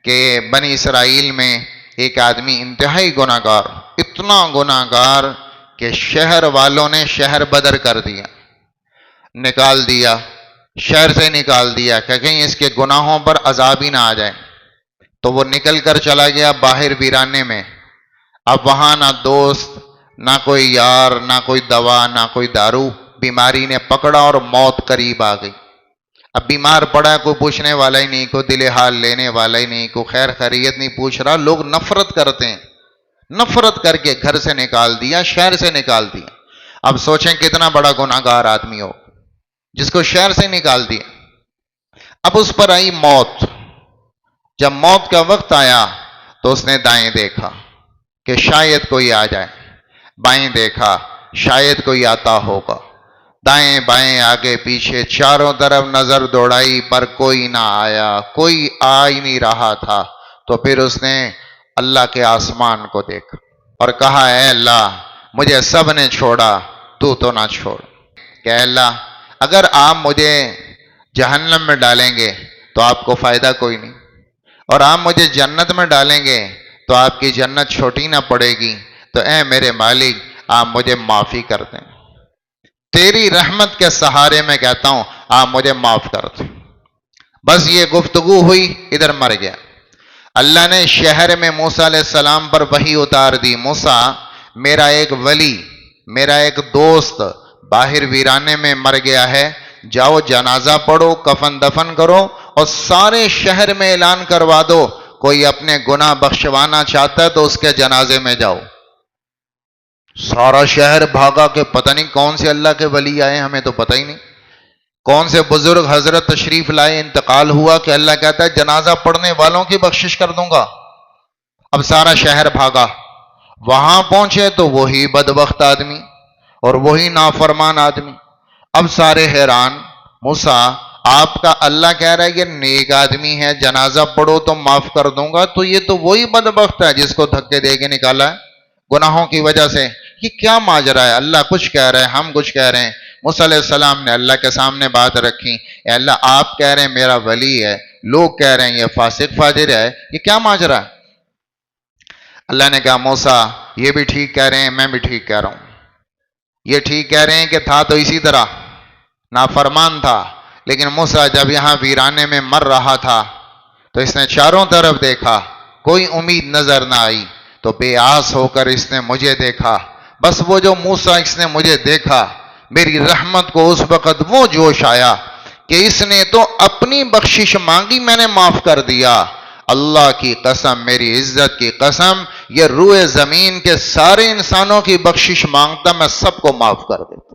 کہ بنی اسرائیل میں ایک آدمی انتہائی گناہ گار، اتنا گناہ گار کہ شہر والوں نے شہر بدر کر دیا، نکال دیا، شہر سے نکال دیا کہ کہیں اس کے گناہوں پر عذاب ہی نہ آ جائے۔ تو وہ نکل کر چلا گیا باہر ویرانے میں۔ اب وہاں نہ دوست، نہ کوئی یار، نہ کوئی دوا، نہ کوئی دارو، بیماری نے پکڑا اور موت قریب آ گئی۔ اب بیمار پڑا، کوئی پوچھنے والا ہی نہیں، کوئی دل حال لینے والا ہی نہیں، کوئی خیر خیریت نہیں پوچھ رہا، لوگ نفرت کرتے ہیں، نفرت کر کے گھر سے نکال دیا، شہر سے نکال دیا۔ اب سوچیں کتنا بڑا گناہ گار آدمی ہو جس کو شہر سے نکال دیا۔ اب اس پر آئی موت۔ جب موت کا وقت آیا تو اس نے دائیں دیکھا کہ شاید کوئی آ جائے، بائیں دیکھا شاید کوئی آتا ہوگا، دائیں بائیں آگے پیچھے چاروں طرف نظر دوڑائی پر کوئی نہ آیا، کوئی آ ہی نہیں رہا تھا۔ تو پھر اس نے اللہ کے آسمان کو دیکھا اور کہا اے اللہ، مجھے سب نے چھوڑا، تو نہ چھوڑ۔ کہ اے اللہ، اگر آپ مجھے جہنم میں ڈالیں گے تو آپ کو فائدہ کوئی نہیں، اور آپ مجھے جنت میں ڈالیں گے تو آپ کی جنت چھوٹی نہ پڑے گی، تو اے میرے مالک آپ مجھے معافی کر دیں، تیری رحمت کے سہارے میں کہتا ہوں آپ مجھے معاف کر دیں۔ بس یہ گفتگو ہوئی، ادھر مر گیا۔ اللہ نے شہر میں موسیٰ علیہ السلام پر وحی اتار دی، موسیٰ میرا ایک ولی، میرا ایک دوست باہر ویرانے میں مر گیا ہے، جاؤ جنازہ پڑھو، کفن دفن کرو اور سارے شہر میں اعلان کروا دو، کوئی اپنے گناہ بخشوانا چاہتا ہے تو اس کے جنازے میں جاؤ۔ سارا شہر بھاگا کہ پتہ نہیں کون سے اللہ کے ولی آئے، ہمیں تو پتہ ہی نہیں، کون سے بزرگ حضرت تشریف لائے، انتقال ہوا کہ اللہ کہتا ہے جنازہ پڑھنے والوں کی بخشش کر دوں گا۔ اب سارا شہر بھاگا، وہاں پہنچے تو وہی بدبخت آدمی اور وہی نافرمان آدمی۔ اب سارے حیران، موسیٰ آپ کا اللہ کہہ رہا ہے کہ نیک آدمی ہے، جنازہ پڑھو تو معاف کر دوں گا، تو یہ تو وہی بدبخت ہے جس کو دھکے دے کے نکالا ہے گناہوں کی وجہ سے۔ یہ کیا ماجرا ہے؟ اللہ کچھ کہہ رہے ہیں، ہم کچھ کہہ رہے ہیں۔ موسیٰ علیہ السلام نے اللہ کے سامنے بات رکھی، اے اللہ آپ کہہ رہے ہیں میرا ولی ہے، لوگ کہہ رہے ہیں یہ فاسق فاجر ہے، یہ کیا ماجرا ہے؟ اللہ نے کہا موسیٰ یہ بھی ٹھیک کہہ رہے ہیں، میں بھی ٹھیک کہہ رہا ہوں۔ یہ ٹھیک کہہ رہے ہیں کہ تھا تو اسی طرح نافرمان تھا، لیکن موسیٰ جب یہاں ویرانے میں مر رہا تھا تو اس نے چاروں طرف دیکھا، کوئی امید نظر نہ آئی، تو بے آس ہو کر اس نے مجھے دیکھا۔ بس وہ جو موسیٰ اس نے مجھے دیکھا، میری رحمت کو اس وقت وہ جوش آیا کہ اس نے تو اپنی بخشش مانگی، میں نے معاف کر دیا۔ اللہ کی قسم، میری عزت کی قسم، یہ روئے زمین کے سارے انسانوں کی بخشش مانگتا، میں سب کو معاف کر دیتا۔